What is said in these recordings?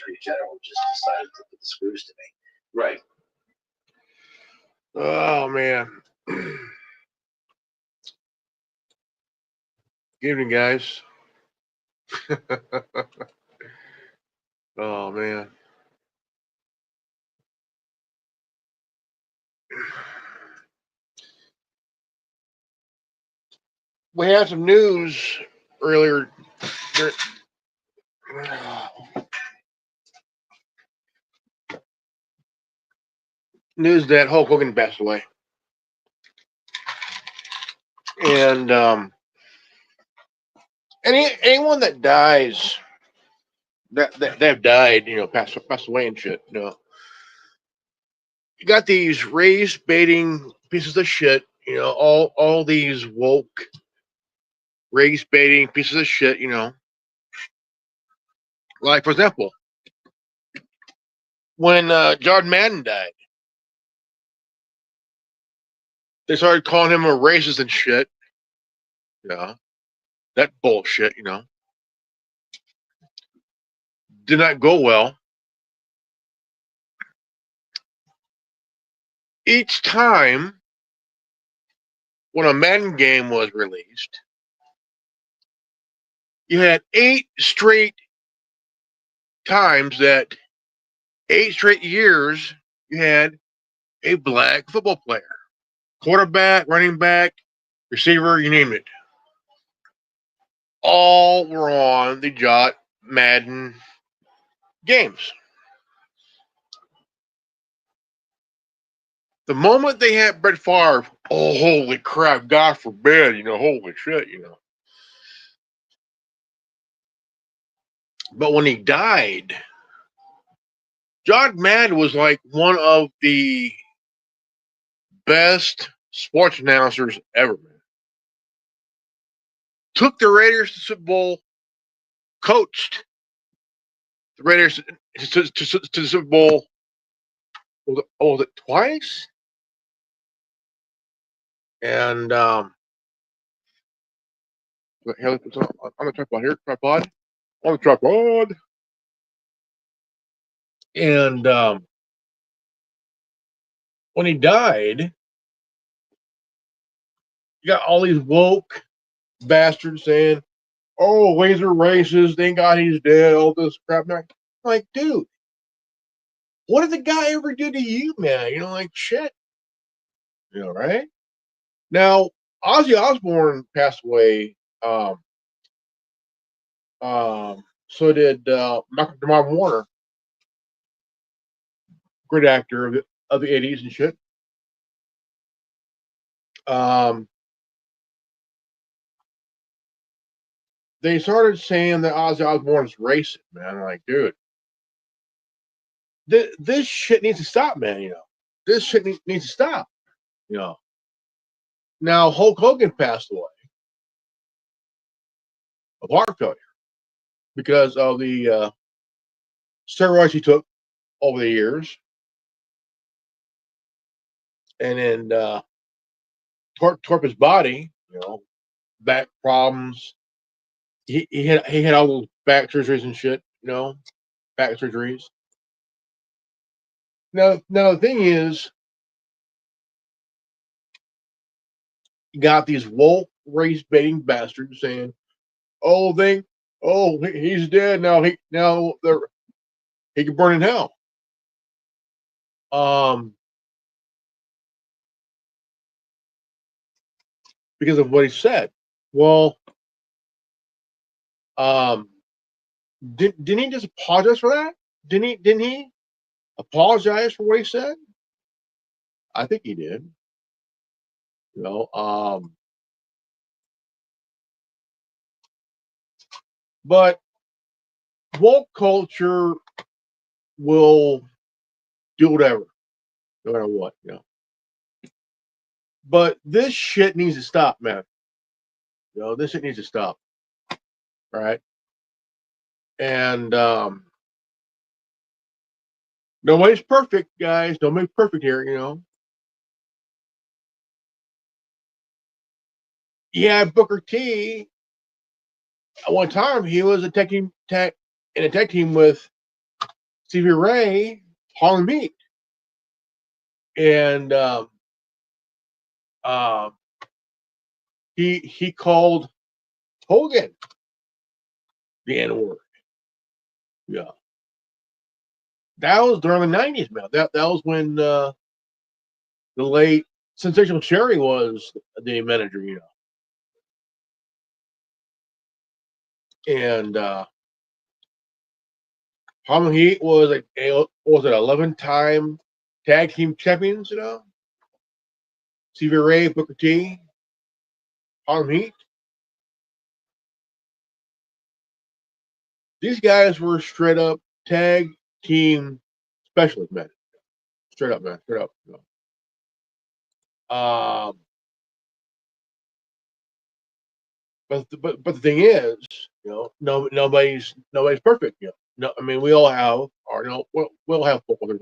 Attorney General just decided to put the screws to me. Right. Oh man. Good evening, guys. Oh man. We had some news earlier. News that Hulk Hogan passed away, and anyone that dies, that have died, passed away and shit. You got these race baiting pieces of shit. All these woke race baiting pieces of shit. Like for example, when John Madden died, they started calling him a racist and shit. That bullshit. Did not go well. Each time when a Madden game was released, you had 8 straight years, you had a black football player, quarterback, running back, receiver, you name it. All were on the John Madden games. The moment they had Brett Favre, oh, holy crap, God forbid, holy shit, But when he died, John Madden was like one of the best sports announcers ever, man. Took the Raiders to the Super Bowl, coached the Raiders to the Super Bowl. Was it twice? And what the hell is on the tripod here? Tripod? On the tripod. And when he died, you got all these woke bastards saying, oh, laser racist, thank God he's dead, all this crap. I'm like, dude, what did the guy ever do to you, man? Like shit. Right? Now, Ozzy Osbourne passed away. So did Mark Warner, great actor of the 80s and shit. They started saying that Ozzy Osbourne is racist, man. I'm like, dude, this shit needs to stop, man. This shit needs to stop. Now Hulk Hogan passed away of heart failure because of the steroids he took over the years, and then tore his body. Back problems. He had all those back surgeries and shit. Back surgeries. Now the thing is, you got these woke race baiting bastards saying, "Oh, he's dead now. He can burn in hell." Because of what he said. Well, didn't he just apologize for that? Didn't he apologize for what he said? I think he did. But woke culture will do whatever, no matter what. But this shit needs to stop, man. This shit needs to stop. All right. And nobody's perfect, guys. Nobody's perfect here, Yeah, Booker T. At one time, he was in a tech team with Stevie Ray, Harlem Heat, and um, he called Hogan the N word. Yeah, that was during the '90s, man. That was when the late Sensational Sherry was the manager, and Harlem Heat was was it 11-time tag team champions, Stevie Ray, Booker T, Harlem Heat. These guys were straight up tag team specialists, man. Straight up, man. Straight up. Um, but the thing is, nobody's perfect. No, I mean we all have, or we'll have faults,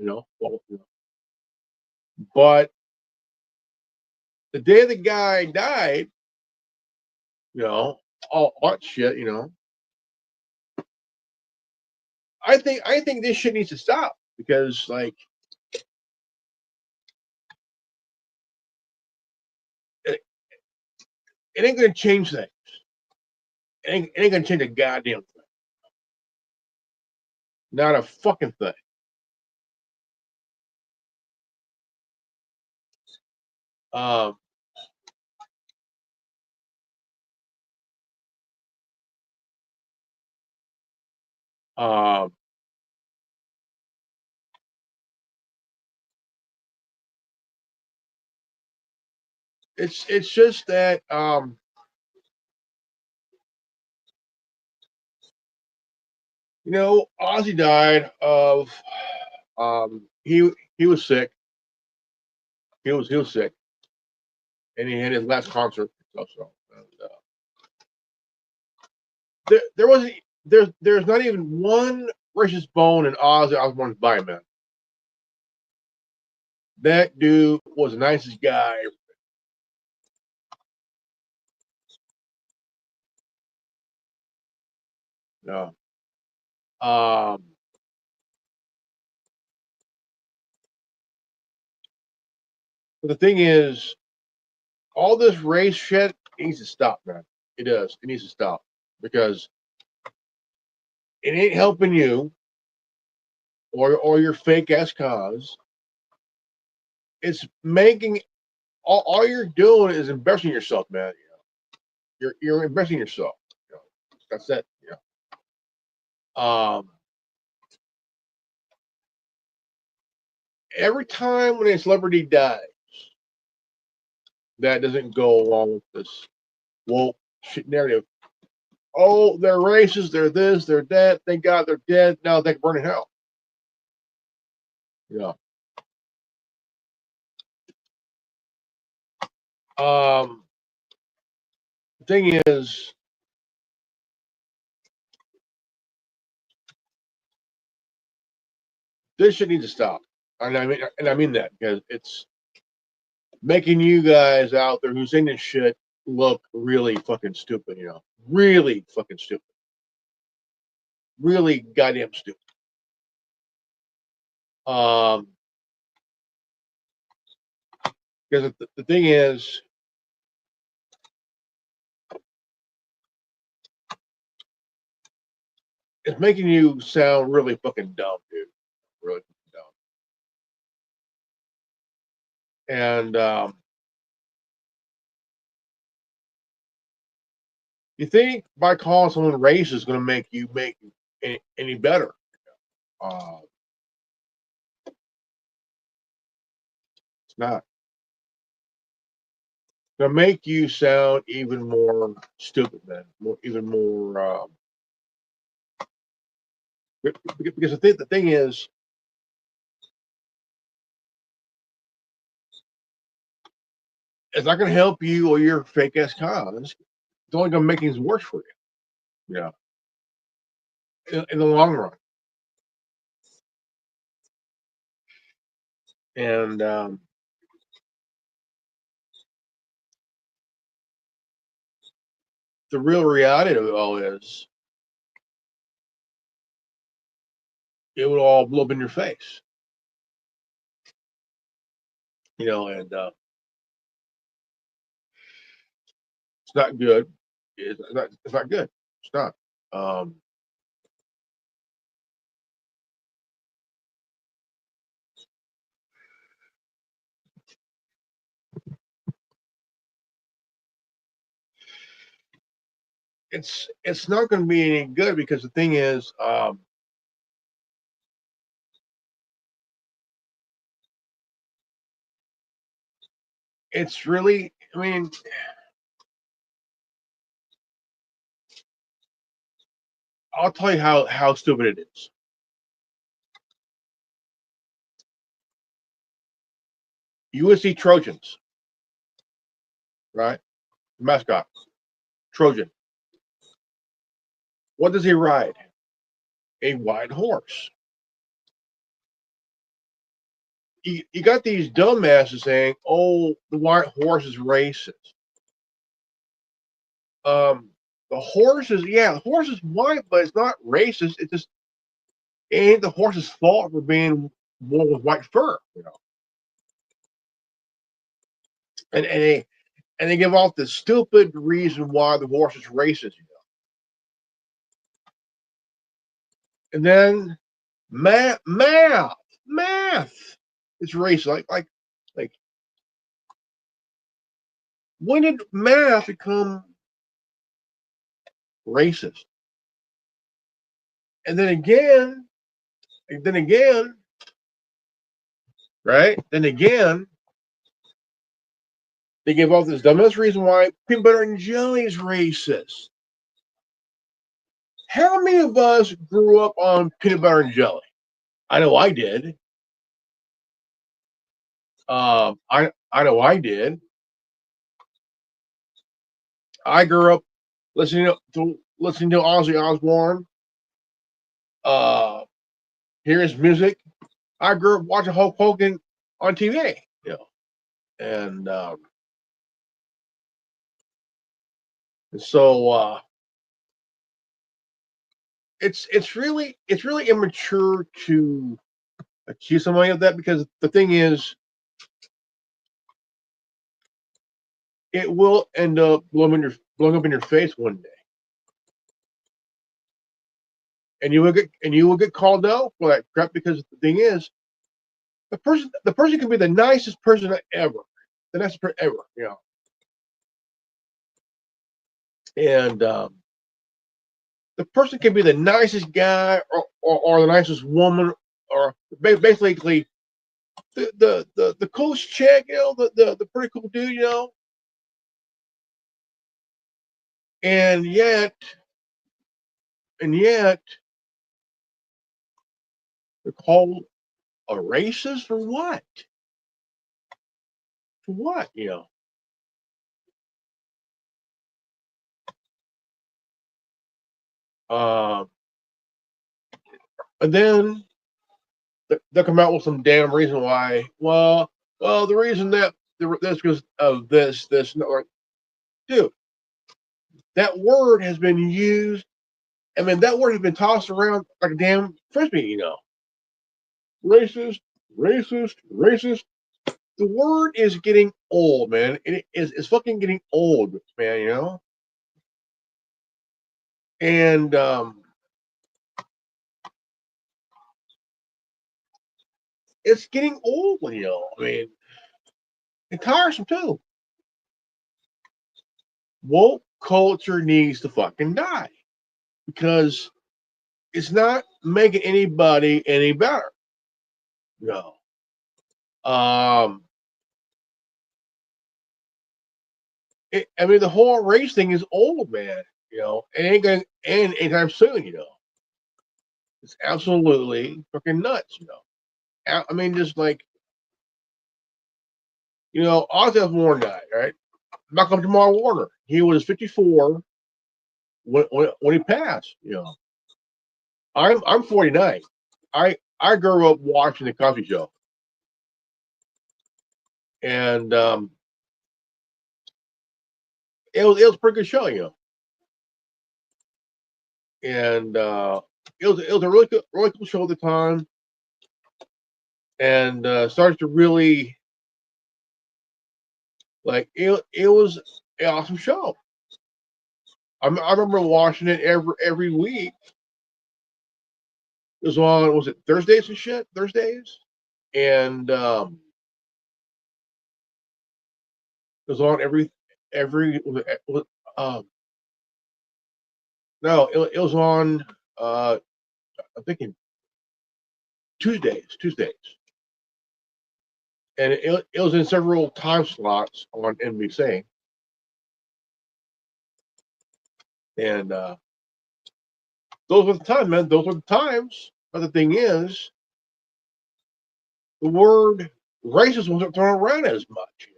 But the day the guy died, all that shit, I think this shit needs to stop because like it, it ain't gonna change things. It ain't gonna change a goddamn thing. Not a fucking thing. Um, um, it's just that Ozzy died of he was sick. He was sick, and he had his last concert. And, there wasn't there's not even one racist bone in Ozzy Osbourne's body, man. That dude was the nicest guy. No. Um, but the thing is, all this race shit needs to stop, man. It does. It needs to stop because it ain't helping you or your fake ass cause. It's making all you're doing is embarrassing yourself, man. You're embarrassing yourself. You know, that's it. Every time when a celebrity dies, that doesn't go along with this woke shit narrative. Oh, they're racist, they're this, they're that. Thank God they're dead. Now they can burn in hell. Yeah. The thing is, this shit needs to stop. And I mean that because it's making you guys out there who's in this shit look really fucking stupid, Really fucking stupid. Really goddamn stupid. Um, because the thing is, it's making you sound really fucking dumb, dude. Really fucking dumb. And you think by calling someone racist is going to make you any better? Uh, it's not. It's going to make you sound even more stupid, man. Even more. Because the thing is, it's not going to help you or your fake ass cause. It's only going to make things worse for you. In the long run. And the real reality of it all is it would all blow up in your face. And it's not good. It's not good. It's not. Um, it's not going to be any good because the thing is, it's really. I mean, I'll tell you how stupid it is. USC Trojans, right? Mascot Trojan. What does he ride? A white horse. You got these dumbasses saying, "Oh, the white horse is racist." The horse is the horse is white, but it's not racist. It ain't the horse's fault for being born with white fur, And they give off the stupid reason why the horse is racist. And then math is racist. Like when did math become racist? And then again, right? Then again, they give off this dumbest reason why peanut butter and jelly is racist. How many of us grew up on peanut butter and jelly? I know I did. I know I did. I grew up listening to Ozzy Osbourne. Uh, hear his music. I grew up watching Hulk Hogan on TV. And so it's really immature to accuse somebody of that because the thing is, it will end up blowing up in your face one day, and you will get called out for that crap because the thing is, the person can be the nicest person ever, the nicest person ever. And the person can be the nicest guy or the nicest woman or basically the coolest chick, the pretty cool dude, and yet they're called a racist for what? For what? Uh, and then they'll come out with some damn reason why. Well, the reason that's because of this. No, like, dude, that word has been used. I mean, that word has been tossed around like a damn frisbee. Racist, racist. The word is getting old, man. It's fucking getting old, man. And it's getting old. I mean, and tiresome too. Woke culture needs to fucking die because it's not making anybody any better. No. Um, I mean, the whole race thing is old, man. It ain't going to end anytime soon. It's absolutely fucking nuts. I mean, just like, Ozzy Osbourne died, right? Malcolm Jamal Warner, he was 54 when he passed. I'm 49. I grew up watching the Cosby Show, and it was a pretty good show. And it was a really cool show at the time, and started to really like it was an awesome show. I remember watching it every week. It was on, was it Thursdays and shit? Thursdays? And it was on every um no, it was on I'm thinking Tuesdays. And it was in several time slots on NBC. And those were the time, man. Those were the times. But the thing is, the word racist wasn't thrown around as much.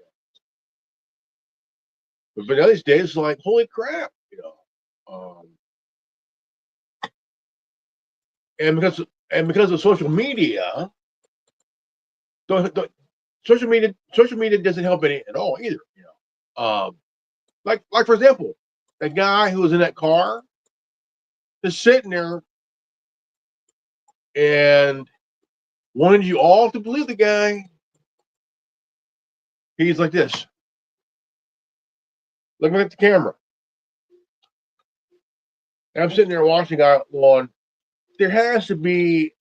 But these days, it's like, holy crap, and because of social media, social media doesn't help any at all either. Like for example, that guy who was in that car is sitting there and wanted you all to believe the guy. He's like this, looking at the camera. And I'm sitting there watching the guy going, there has to be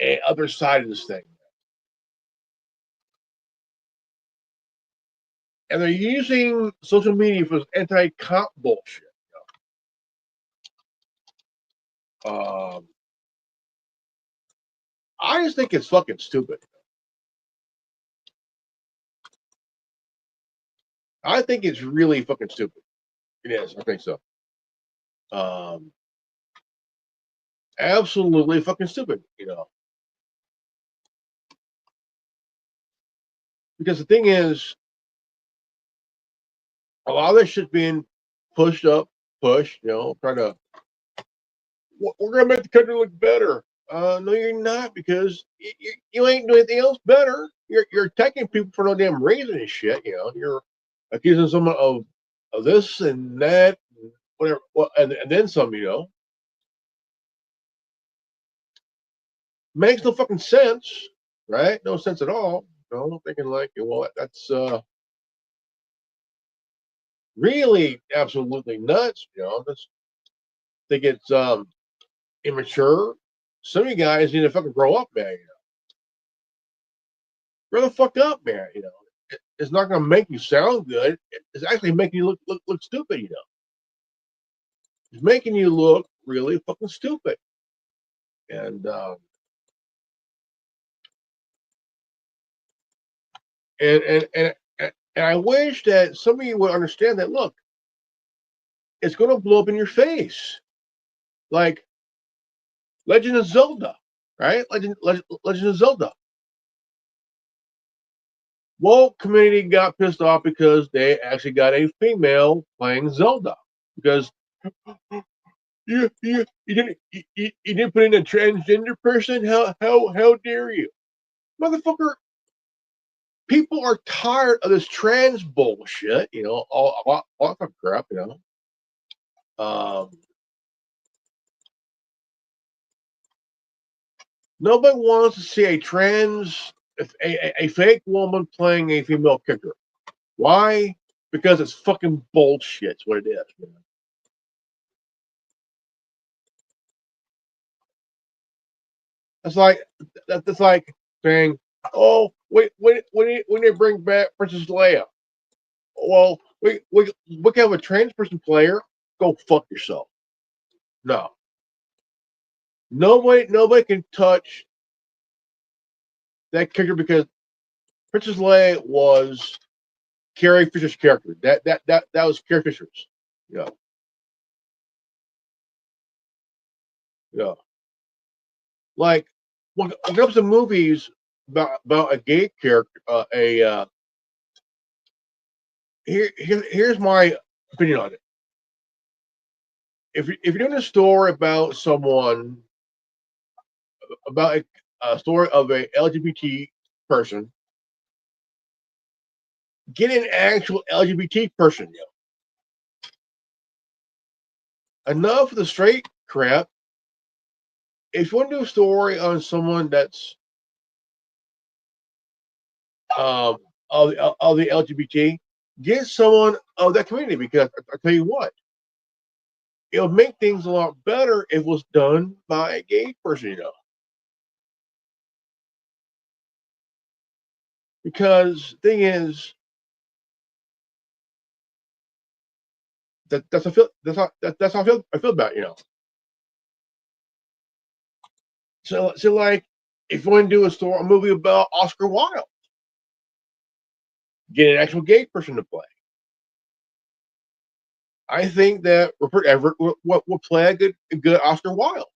a other side of this thing. And they're using social media for anti-cop bullshit. I just think it's fucking stupid. I think it's really fucking stupid. It is. I think so. Absolutely fucking stupid. Because the thing is, a lot of this shit being pushed, trying to, we're gonna make the country look better. No, you're not, because you ain't doing anything else better. You're attacking people for no damn reason and shit. You're accusing someone of this and that, and whatever, well, and then some. Makes no fucking sense, right? No sense at all. Thinking like, well, that's really absolutely nuts. That's, think it's immature. Some of you guys need to fucking grow up, man. Grow the fuck up, man. It's not going to make you sound good. It's actually making you look stupid. It's making you look really fucking stupid. And and I wish that some of you would understand that. Look, it's going to blow up in your face, like Legend of Zelda, right? Legend of Zelda. Woke community got pissed off because they actually got a female playing Zelda, because you didn't put in a transgender person. How dare you, motherfucker? People are tired of this trans bullshit. All that crap. Nobody wants to see a fake woman playing a female character. Why? Because it's fucking bullshit. It's what it is. That's like saying, "Oh, wait, when they bring back Princess Leia, well, we can have a trans person player. Go fuck yourself." No, nobody can touch that character, because Princess Leia was Carrie Fisher's character. That was Carrie Fisher's. Yeah, yeah. Like when it comes to movies about a gay character, here's my opinion on it. If you're doing a story about someone, about a story of a LGBT person, get an actual LGBT person. Enough of the straight crap. if you want to do a story on someone that's of the LGBT, get someone of that community because I tell you what, it'll make things a lot better if it was done by a gay person, you know. Because thing is that's how I feel that's how I feel about it, you know. So like if you want to do a movie about Oscar Wilde, get an actual gay person to play. I think that Rupert Everett will play a good Oscar Wilde.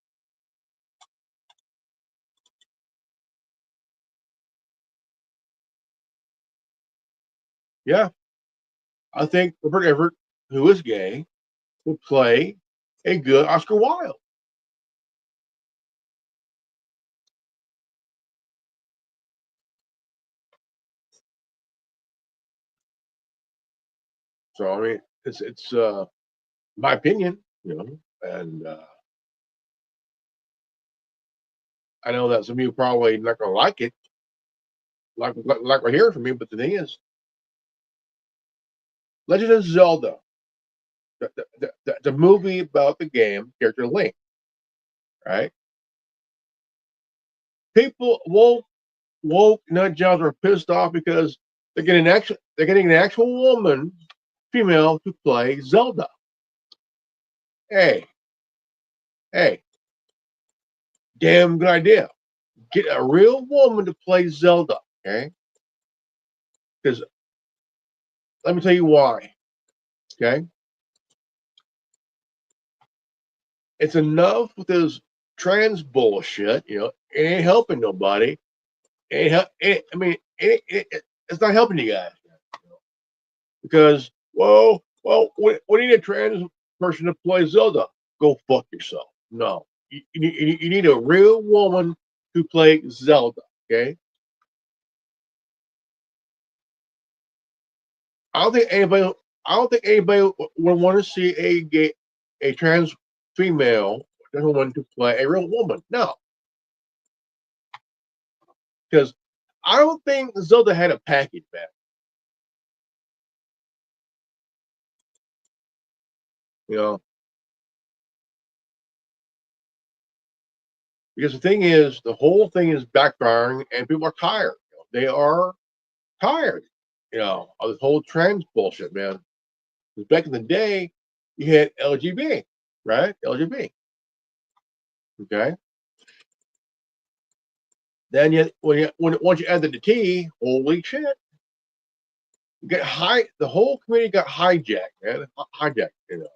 Yeah, I think Rupert Everett, who is gay, will play a good Oscar Wilde. So I mean, it's my opinion, you know, and I know that some of you probably not gonna like it, like we're hearing from me. But the thing is, Legend of Zelda, the movie about the game character Link, right? People woke nut jobs are pissed off because they're getting an actual woman, female, to play Zelda. Hey, hey, damn good idea. Get a real woman to play Zelda, okay? Because let me tell you why, okay? It's enough with this trans bullshit, you know, it ain't helping nobody. It ain't help, it, I mean, it's not helping you guys, you know, because, we need a trans person to play Zelda. Go fuck yourself. No, you need a real woman to play Zelda, okay? I don't think anybody. I don't think anybody would want to see a trans female doesn't want to play a real woman. No, because I don't think Zelda had a package back. You know, because the thing is, the whole thing is backfiring, and people are tired. You know, they are tired. You know, of this whole trans bullshit, man. Because back in the day, you had LGBT, right? LGBT. Okay. Then when once you added the T, holy shit, get high. The whole community got hijacked, man. Hijacked, you know.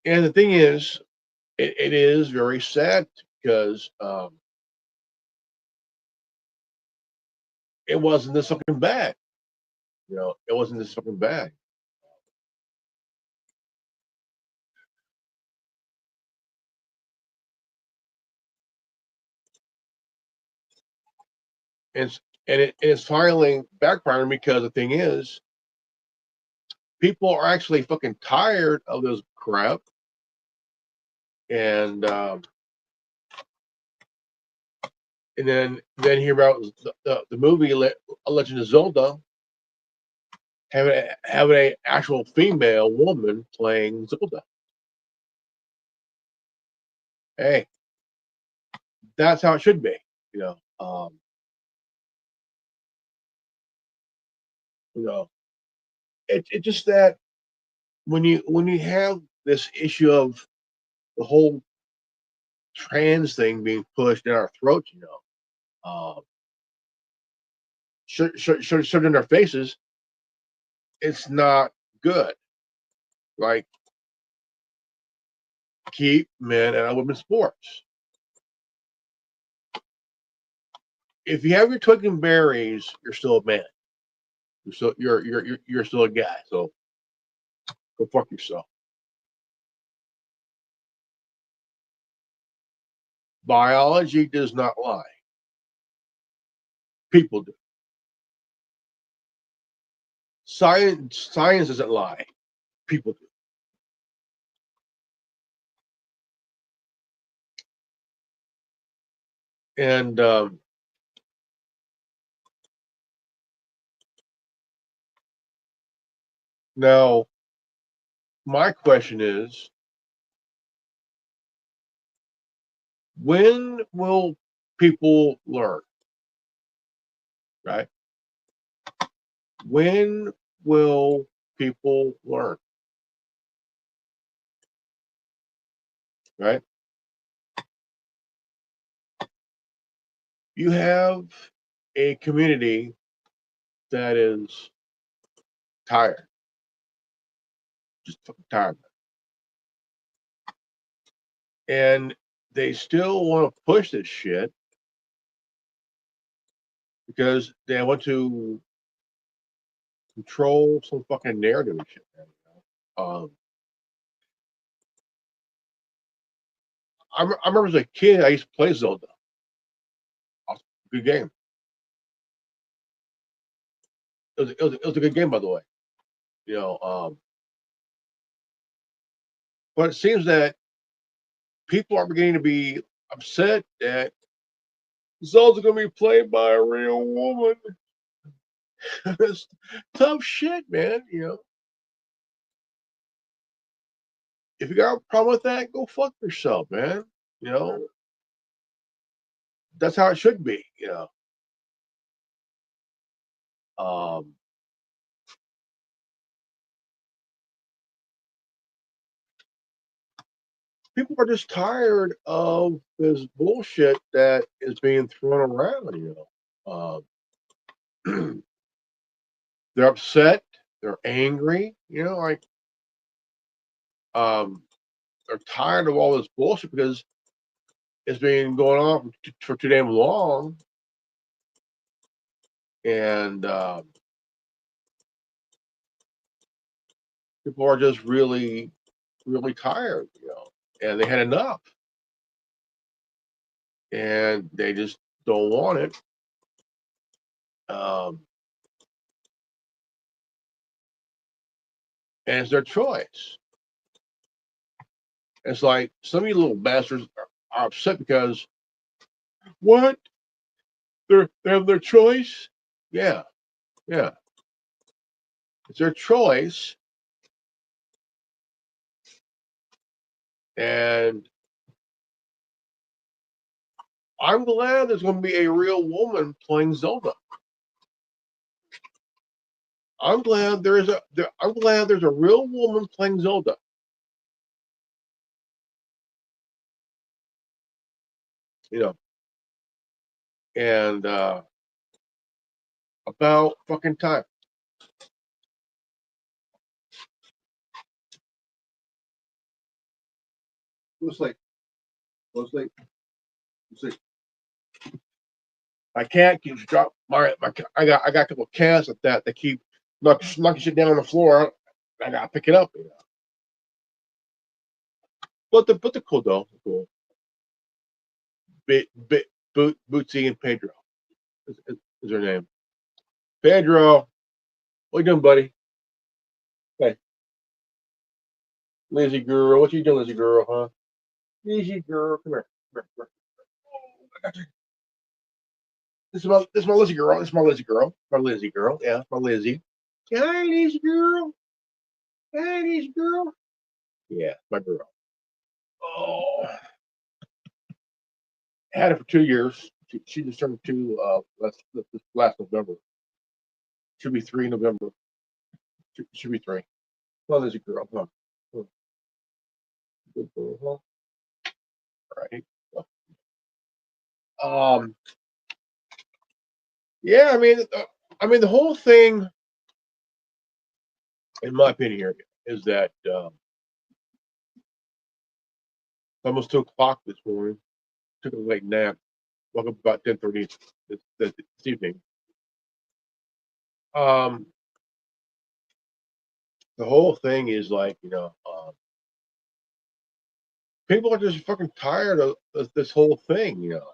And the thing is, it is very sad because it wasn't this fucking bad. You know, it wasn't this fucking bad. And it's finally backfiring because the thing is, people are actually fucking tired of this crap, and then hear about the movie Legend of Zelda having a actual female woman playing Zelda. Hey, that's how it should be. You know, you know, it's just that when you have this issue of the whole trans thing being pushed down our throats, you know, shoved in our faces, it's not good. Like keep men out of women's sports. If you have your twig and berries, you're still a man. You're still a guy. So go fuck yourself. Biology does not lie. People do. science doesn't lie. People do. And now, my question is, when will people learn? Right? When will people learn? Right? You have a community that is tired, just fucking tired, and they still want to push this shit because they want to control some fucking narrative and shit. Man, you know? I remember as a kid, I used to play Zelda. Good game. It was a good game, by the way. You know, but it seems that people are beginning to be upset that Zelda's going to be played by a real woman. It's tough shit, man. You know, if you got a problem with that, go fuck yourself, man. You know, that's how it should be. You know, um, people are just tired of this bullshit that is being thrown around. You know, they're upset, they're angry. You know, like um, they're tired of all this bullshit because it's been going on for too damn long, and people are just really, really tired. You know, and they had enough, and they just don't want it. Um, and it's their choice. It's like some of you little bastards are upset because what? They have their choice? Yeah, yeah. It's their choice. And I'm glad there's going to be a real woman playing Zelda. I'm glad I'm glad there's a real woman playing Zelda. You know, and about fucking time. Go to sleep. Go to sleep. Go to sleep. My cat keeps drop my I got a couple of cats like that. They keep knocking shit down on the floor. I gotta pick it up. You know. But the cool though. Cool. Bit bit Bootsy and Pedro is their name. Pedro, what you doing, buddy? Hey, lazy girl. What you doing, lazy girl, huh? Lazy girl, come here. Come here, come here. Oh, I got you. This is my lazy girl. This is my lazy girl. My lazy girl. Yeah, my lazy. Hi, lazy girl. Hi, lazy girl. Yeah, my girl. Oh, had it for 2 years. She just turned two this last November. Should be three in November. Should be three. Well, there's a girl, huh? Good girl, huh? Right. Um. Yeah. I mean, the whole thing, in my opinion, here is that it's almost 2 o'clock this morning. Took a late nap. Woke up about 10:30 this evening. Um. The whole thing is like, people are just fucking tired of this whole thing, you know.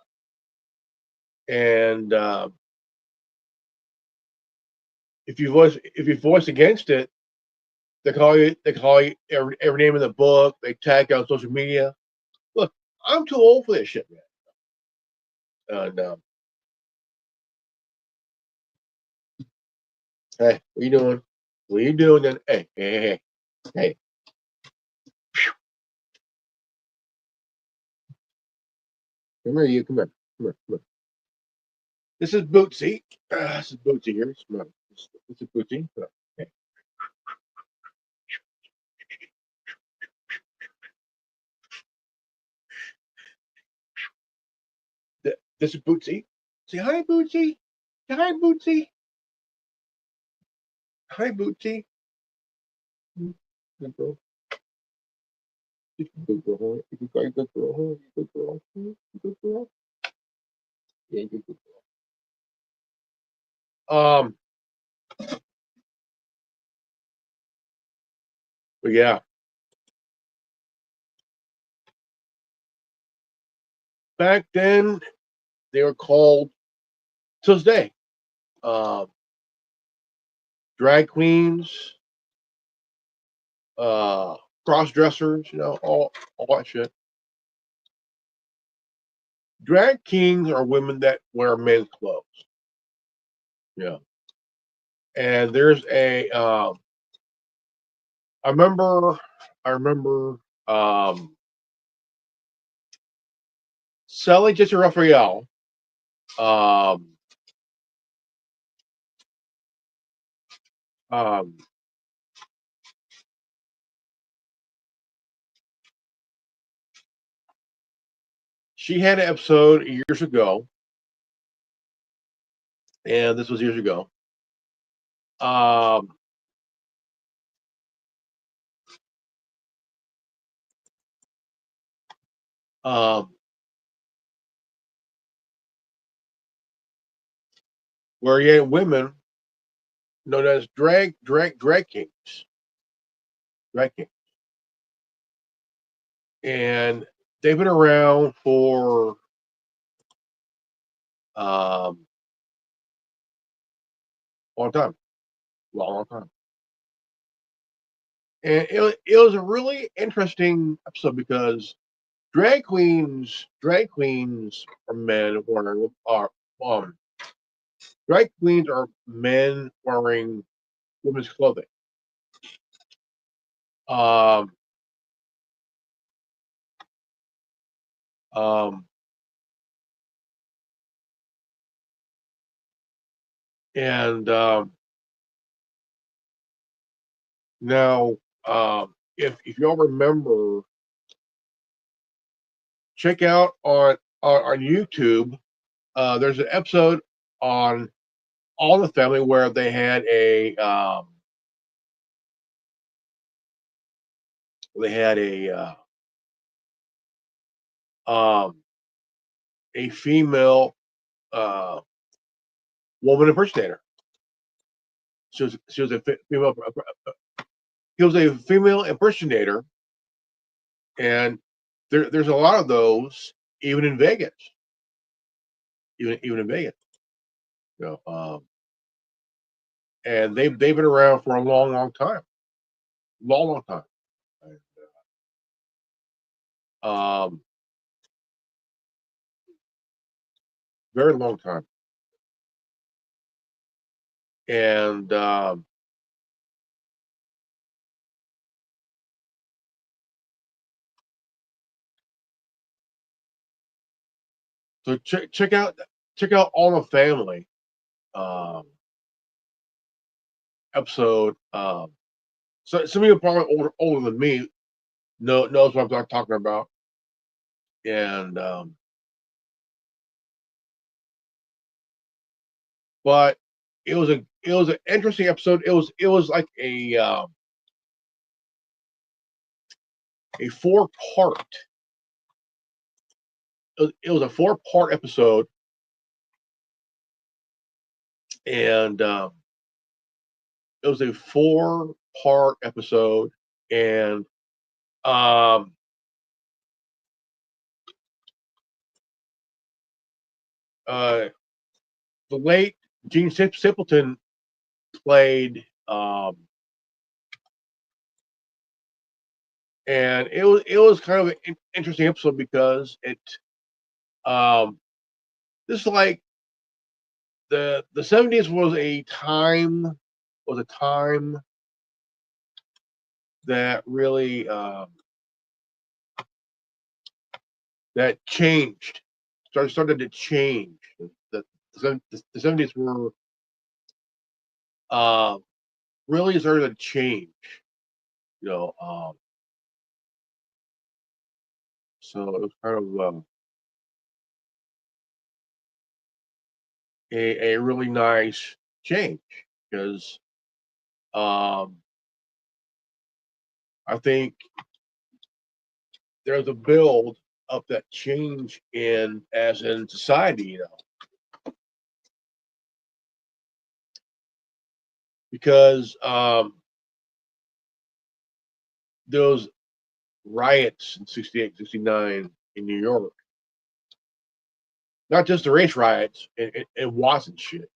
And if you voice against it, they call you every name in the book. They tag you on social media. Look, I'm too old for this shit, man. And hey, what you doing? What you doing then? Hey. Come here, you. Come here. This is Bootsy. This is Bootsy here. This is Bootsy. Okay. This is Bootsy. Say hi, Bootsy. Say hi, Bootsy. Hi, Bootsy. Good girl. Good girl. Huh? You good girl. Huh? Good girl. Good girl. Yeah, good girl. But yeah, back then they were called to this day, um, drag queens, cross dressers, all that shit. Drag kings are women that wear men's clothes. Yeah, and there's a I remember I remember Sally Jessica Raphael. Um, um, she had an episode years ago, and this was years ago. Um, um, where you had women known as drag kings, drag kings, and they've been around for um, a long time, long time. And it was a really interesting episode because drag queens are men wearing um drag queens are men wearing women's clothing. Um, um, and now, if y'all remember, check out on YouTube. There's an episode on All in the Family where they had they had um, a female uh, woman impersonator. She was a female. He was a female impersonator, and there's a lot of those even in Vegas, even in Vegas. You know, and they've been around for a long time, long time. Um, very long time. And so check out All in the Family um, episode. So some of you are probably older than me knows what I'm talking about. And but it was an interesting episode. It was like a it was a 4-part episode, and it was a 4-part episode, and um, uh, the late Gene Simpleton played, and it was kind of an interesting episode because um, this is like the 70s was a time that really that changed started to change. The 70s were uh, really started to change, you know. So it was kind of a really nice change because um, I think there's a build of that change in as in society, because those riots in 68, 69 in New York, not just the race riots, it wasn't shit,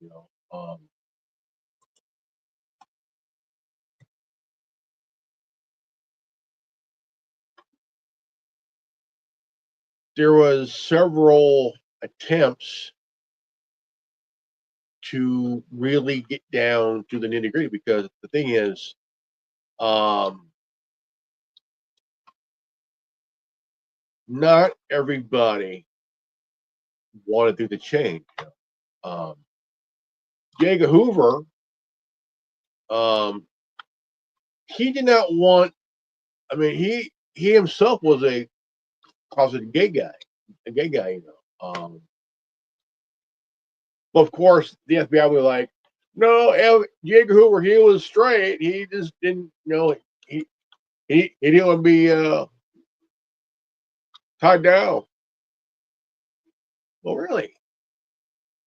there was several attempts to really get down to the nitty gritty because the thing is, um, not everybody wanted to do the change. Um, Diego Hoover, um, he did not want. I mean, he himself was a closeted a gay guy, But of course, the FBI was like, no, Diego Hoover, he was straight. He just didn't, he he didn't want to be tied down. Well, really,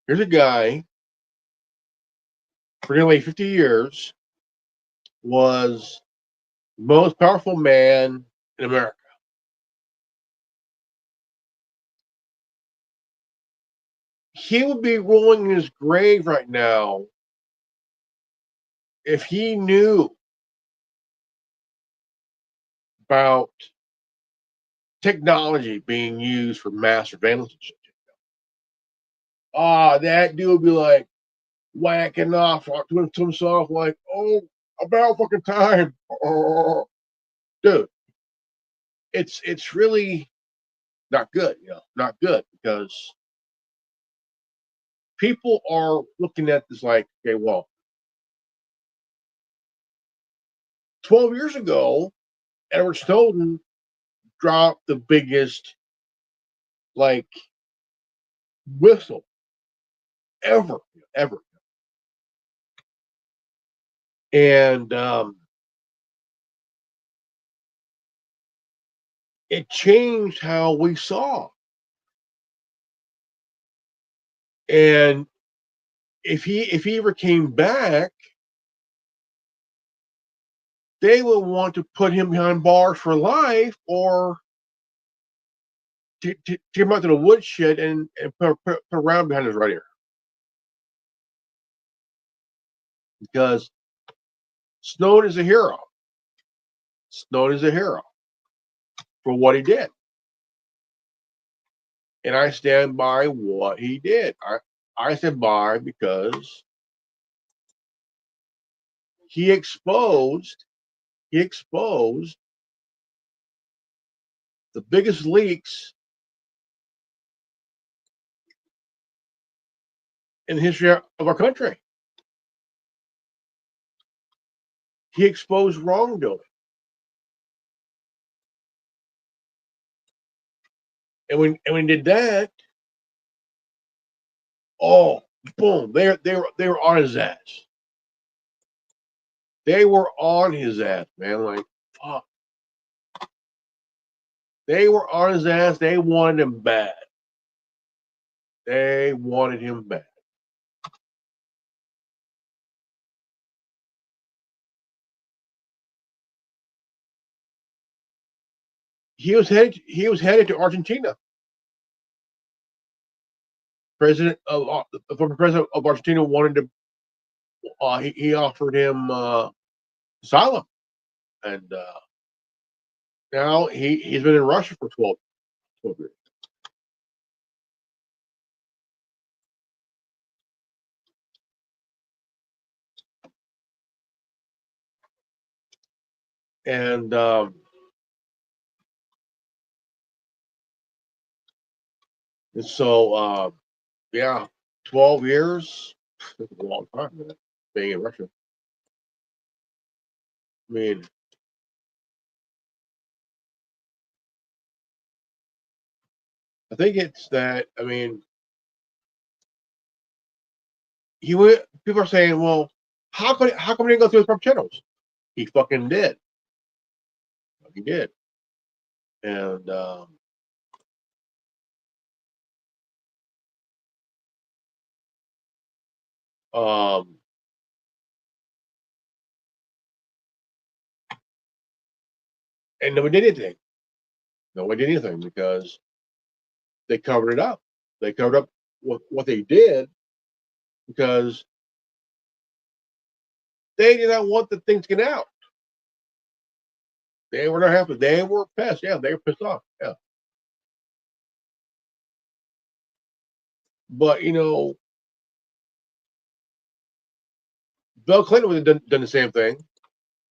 here's a guy for nearly 50 years was the most powerful man in America. He would be rolling in his grave right now if he knew about technology being used for mass surveillance and shit. That dude would be like whacking off to himself, like, oh, about fucking time. Oh, dude, it's really not good, not good because people are looking at this like, okay, well, 12 years ago, Edward Snowden dropped the biggest like whistle ever. And it changed how we saw. And if he ever came back, they would want to put him behind bars for life or to take him out to the woodshed and put a round behind his right ear. Because Snowden is a hero. Snowden is a hero for what he did. And I stand by what he did. I stand by because he exposed he exposed the biggest leaks in the history of our country. He exposed wrongdoing. And when he did that, oh, boom, they were on his ass. They were on his ass, man. Like, fuck. They were on his ass. They wanted him bad. They wanted him bad. He was headed to Argentina. The former president of Argentina wanted to he offered him asylum, and now he's been in Russia for 12 years. And so yeah, 12 years. That's a long time, man, being in Russia. I mean, I think it's that. I mean, he went. People are saying, "Well, how come he didn't go through his proper channels?" He fucking did. He did, and um, and nobody did anything. Nobody did anything because they covered it up. They covered up what they did because they did not want the thing to get out. They were not happy. They were pissed. Yeah, they were pissed off. Yeah, but Bill Clinton would have done the same thing.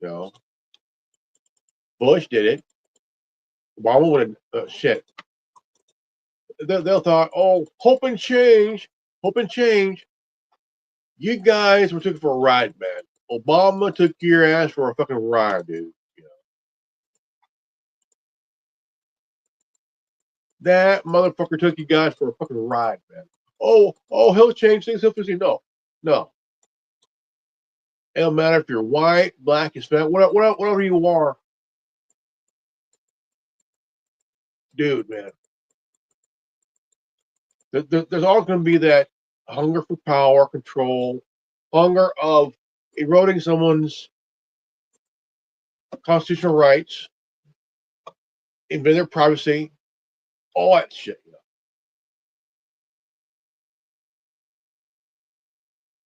You know, Bush did it. Obama would have shit. They'll thought, oh, hope and change. You guys were took for a ride, man. Obama took your ass for a fucking ride, dude. That motherfucker took you guys for a fucking ride, man. He'll change things. He'll fix it. No, no. It don't matter if you're white, black, Hispanic, whatever you are, dude, man. There's always going to be that hunger for power, control, hunger of eroding someone's constitutional rights, invading their privacy, all that shit.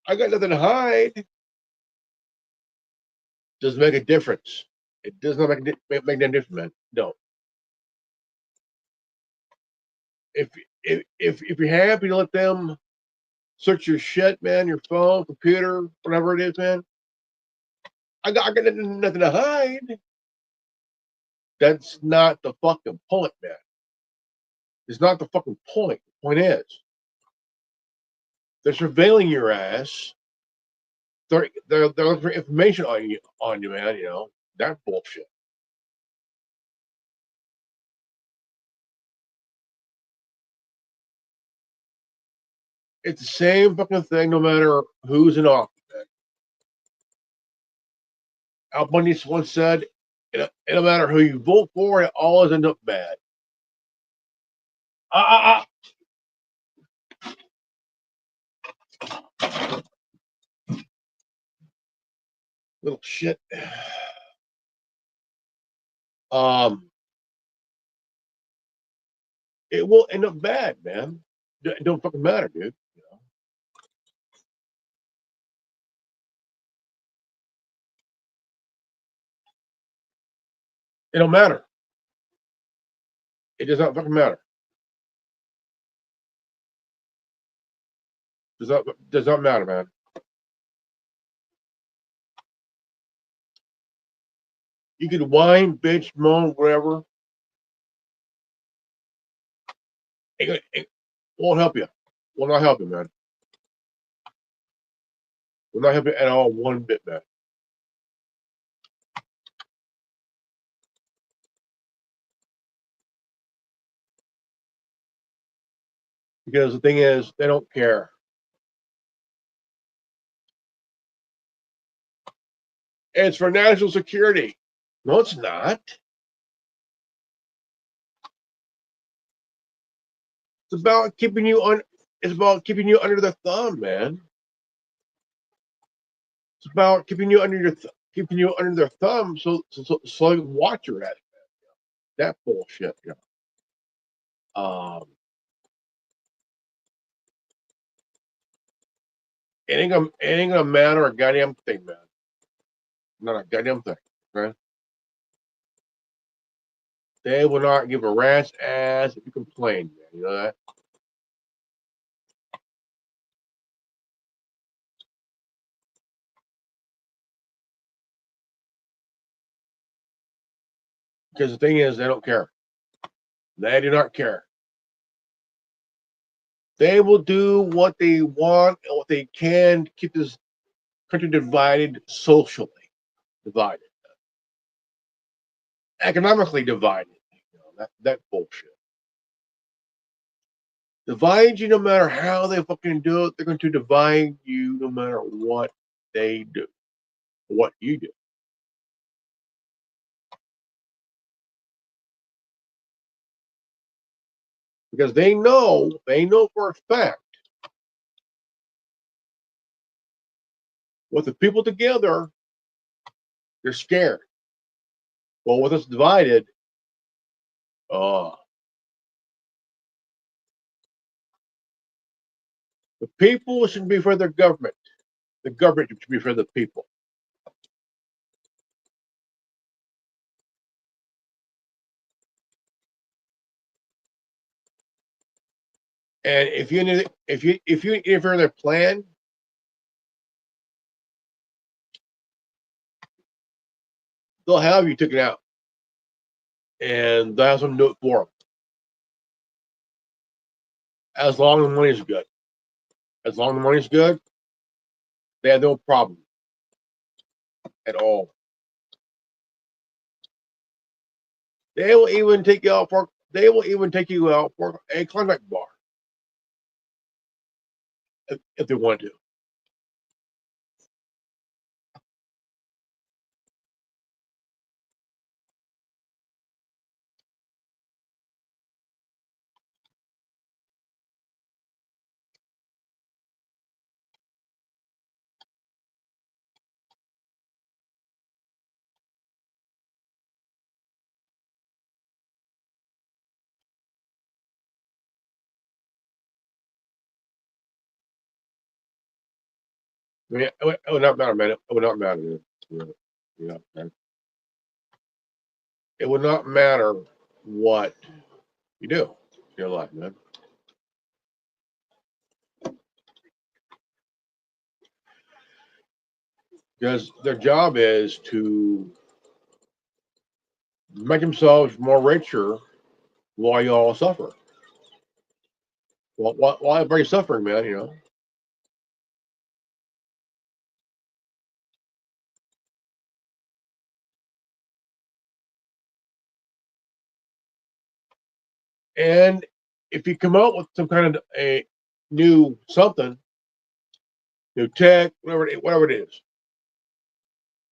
I got nothing to hide. Does make a difference. It does not make that difference, man. No. If if you're happy to let them search your shit, man, your phone, computer, whatever it is, man, I got nothing to hide. That's not the fucking point, man. It's not the fucking point. The point is, they're surveilling your ass. They're looking for information on you, man. That bullshit. It's the same fucking thing, no matter who's in office. Al Bundy once said, "It don't matter who you vote for, it always ends up bad." Ah, little shit. Um, it will end up bad, man. It don't fucking matter, dude. It don't matter. It does not fucking matter. Does not matter, man. You could whine, bitch, moan, whatever. It won't help you. Will not help you, man. Will not help you at all, one bit, man. Because the thing is, they don't care. It's for national security. No, it's not. It's about keeping you on. It's about keeping you under their thumb, man. It's about keeping you under keeping you under their thumb, so they can watch your ass. That bullshit. Yeah. it ain't gonna matter a goddamn thing, man. Not a goddamn thing. Okay? They will not give a rat's ass if you complain, man. You know that? Because the thing is, they don't care. They do not care. They will do what they want and what they can to keep this country divided socially, divided, economically divided. You know, that bullshit. Divide you no matter how they fucking do it. They're going to divide you no matter what they do, what you do. Because they know for a fact, with the people together, they're scared. Well, with us divided, uh, the people should be for their government. The government should be for the people. And if you interfere in their plan, they'll have you taken out, and they'll have someone do it for them. As long as the money's good. As long as the money's good, they have no problem at all. They will even take you out for a contact bar if they want to. I mean, it would not matter, man. It would not matter. Man. It would not matter what you do in your life, man. Because their job is to make themselves more richer while you all suffer. Well, while everybody's suffering, man, you know. And if you come out with some kind of a new something, new tech, whatever it is,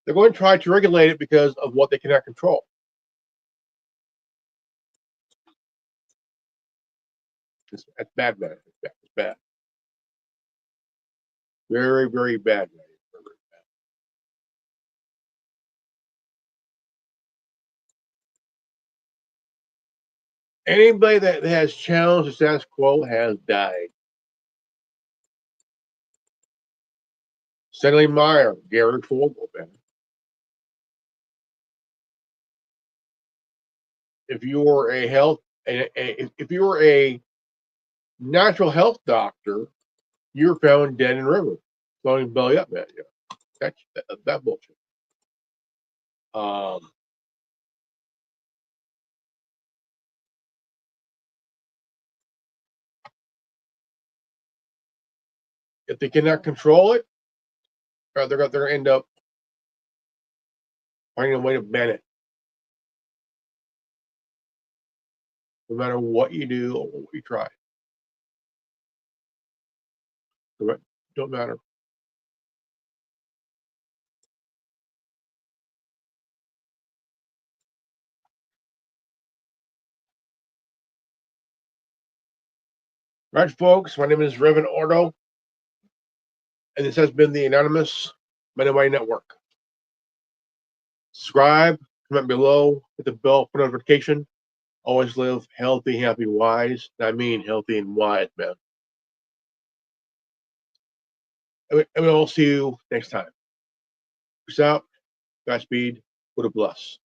they're going to try to regulate it because of what they cannot control. That's bad, man. It's bad. Very, very bad, man. Anybody that has challenged the status quo has died. Stanley Meyer, Gary Fogle, man. If you were if you were a natural health doctor, you're found dead in the river, floating belly up, man. Yeah, that bullshit. Um, if they cannot control it, they're gonna end up finding a way to ban it, no matter what you do or what you try. It don't matter. Right, folks. My name is Reverend Ordo, and this has been the Anonymous Mando'Ade Network. Subscribe, comment below, hit the bell for notification. Always live healthy, happy, wise. I mean healthy and wise, man. And we'll see you next time. Peace out. Godspeed. What a bless.